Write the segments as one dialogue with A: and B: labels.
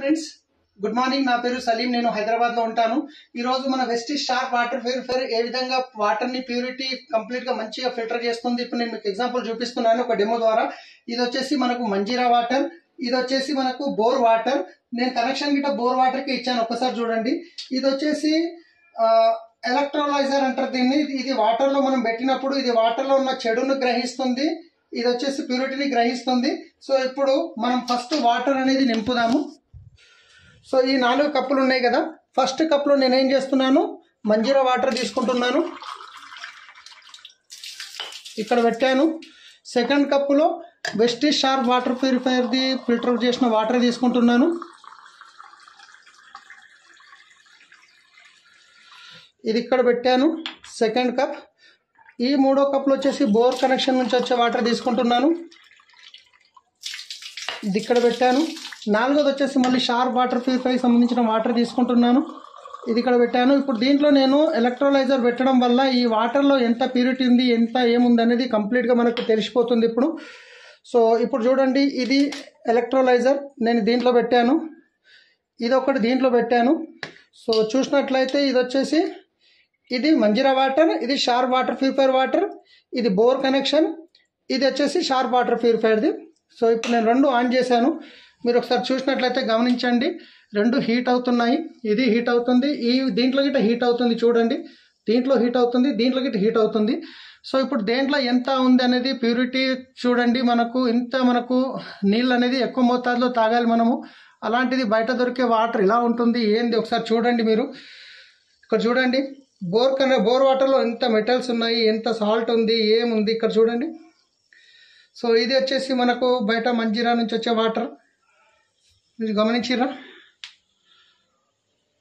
A: Friends, good morning. నా పేరు సలీం. నేను హైదరాబాద్ లో ఉంటాను. ఈ రోజు మన వెస్టీజ్ షార్ప్ వాటర్ ప్యూరిఫైయర్ ఏ విధంగా వాటర్ ని ప్యూరిటీ కంప్లీట్ గా మంచిగా ఫిల్టర్ చేస్తుంది ఇప్పుడు నేను మీకు ఎగ్జాంపుల్ చూపిస్తున్నాను ఒక డెమో ద్వారా. ఇది వచ్చేసి మనకు మంజీరా వాటర్, ఇది వచ్చేసి మనకు బోర్ వాటర్. నేను కనెక్షన్ గిట్ట బోర్ వాటర్ కి ఇచ్చాను, ఒకసారి చూడండి. ఇది వచ్చేసి ఎలక్ట్రోలైజర్ అంటారు దీన్ని. ఇది వాటర్ లో మనం పెట్టినప్పుడు ఇది వాటర్ లో ఉన్న చెడును గ్రహిస్తుంది, ఇది వచ్చేసి ప్యూరిటీని గ్రహిస్తుంది. సో ఇప్పుడు మనం ఫస్ట్ వాటర్ అనేది నింపుదాము. సో ఈ 4 కప్పులు ఉన్నాయి కదా, ఫస్ట్ కప్లో నేనేం చేస్తున్నాను, మంజీరా వాటర్ తీసుకుంటున్నాను, ఇక్కడ పెట్టాను. సెకండ్ కప్పులో వెస్టీజ్ షార్ప్ వాటర్ ప్యూరిఫైయర్ది ఫిల్టర్ చేసిన వాటర్ తీసుకుంటున్నాను. ఇది ఇక్కడ పెట్టాను సెకండ్ కప్. ఈ 3వ కప్లో వచ్చేసి బోర్ కనెక్షన్ నుంచి వచ్చే వాటర్ తీసుకుంటున్నాను, ఇది ఇక్కడ పెట్టాను. 4వది వచ్చేసి మళ్ళీ షార్ప్ వాటర్ ప్యూరిఫైకి సంబంధించిన వాటర్ తీసుకుంటున్నాను, ఇది ఇక్కడ పెట్టాను. ఇప్పుడు దీంట్లో నేను ఎలక్ట్రోలైజర్ పెట్టడం వల్ల ఈ వాటర్లో ఎంత ప్యూరిటీ ఉంది, ఎంత ఏముంది అనేది కంప్లీట్గా మనకు తెలిసిపోతుంది ఇప్పుడు. సో ఇప్పుడు చూడండి, ఇది ఎలక్ట్రోలైజర్ నేను దీంట్లో పెట్టాను, ఇది ఒకటి దీంట్లో పెట్టాను. సో చూసినట్లయితే ఇది వచ్చేసి ఇది మంజీరా వాటర్, ఇది షార్ప్ వాటర్ ప్యూరిఫైయర్ వాటర్, ఇది బోర్ కనెక్షన్, ఇది వచ్చేసి షార్ప్ వాటర్ ప్యూరిఫైయర్ది. సో ఇప్పుడు నేను 2 ఆన్ చేశాను. మీరు ఒకసారి చూసినట్లయితే గమనించండి, 2 హీట్ అవుతున్నాయి. ఇది హీట్ అవుతుంది, ఈ దీంట్లో గిట్ట హీట్ అవుతుంది చూడండి, దీంట్లో హీట్ అవుతుంది, దీంట్లో గిట్ట హీట్ అవుతుంది. సో ఇప్పుడు దేంట్లో ఎంత ఉంది అనేది ప్యూరిటీ చూడండి. మనకు నీళ్ళు అనేది ఎక్కువ మోతాదులో తాగాలి మనము. అలాంటిది బయట దొరికే వాటర్ ఇలా ఉంటుంది ఏంది ఒకసారి చూడండి. మీరు ఇక్కడ చూడండి, బోర్ వాటర్లో ఎంత మెటల్స్ ఉన్నాయి, ఎంత సాల్ట్ ఉంది, ఏముంది ఇక్కడ చూడండి. సో ఇది వచ్చేసి మనకు బయట మంజీరా నుంచి వచ్చే వాటర్, మీరు గమనించిరా,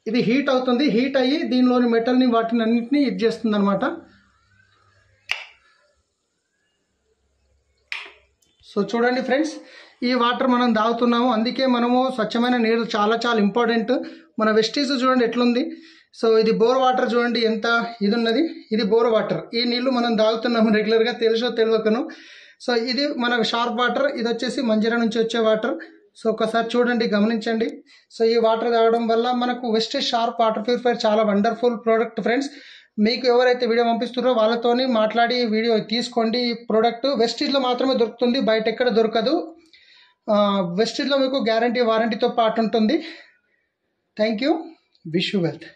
A: ఇది హీట్ అవుతుంది, హీట్ అయ్యి దీనిలోని మెటల్ని వాటిని అన్నింటినీ ఇది చేస్తుంది అనమాట. సో చూడండి ఫ్రెండ్స్, ఈ వాటర్ మనం తాగుతున్నాము, అందుకే మనము స్వచ్ఛమైన నీరు చాలా చాలా ఇంపార్టెంట్. మన వెస్టీజ్ చూడండి ఎట్లుంది. సో ఇది బోర్ వాటర్ చూడండి ఎంత ఇది ఉన్నది, ఇది బోర్ వాటర్. ఈ నీళ్లు మనం తాగుతున్నాము రెగ్యులర్గా, తెలుసో తెలియకను. సో ఇది మన షార్ప్ వాటర్, ఇది వచ్చేసి మంజీరా నుంచి వచ్చే వాటర్. సో ఒకసారి చూడండి, గమనించండి. సో ఈ వాటర్ తాగడం వల్ల మనకు వెస్టీజ్ షార్ప్ వాటర్ ప్యూరిఫైయర్ చాలా వండర్ఫుల్ ప్రోడక్ట్ ఫ్రెండ్స్. మీకు ఎవరైతే వీడియో పంపిస్తున్నారో వాళ్ళతోని మాట్లాడి వీడియో తీసుకోండి. ఈ ప్రోడక్ట్ వెస్టీజ్లో మాత్రమే దొరుకుతుంది, బయట ఎక్కడ దొరకదు. వెస్టీజ్లో మీకు గ్యారంటీ వారంటీతో పాటు ఉంటుంది. Thank you, wish you wealth.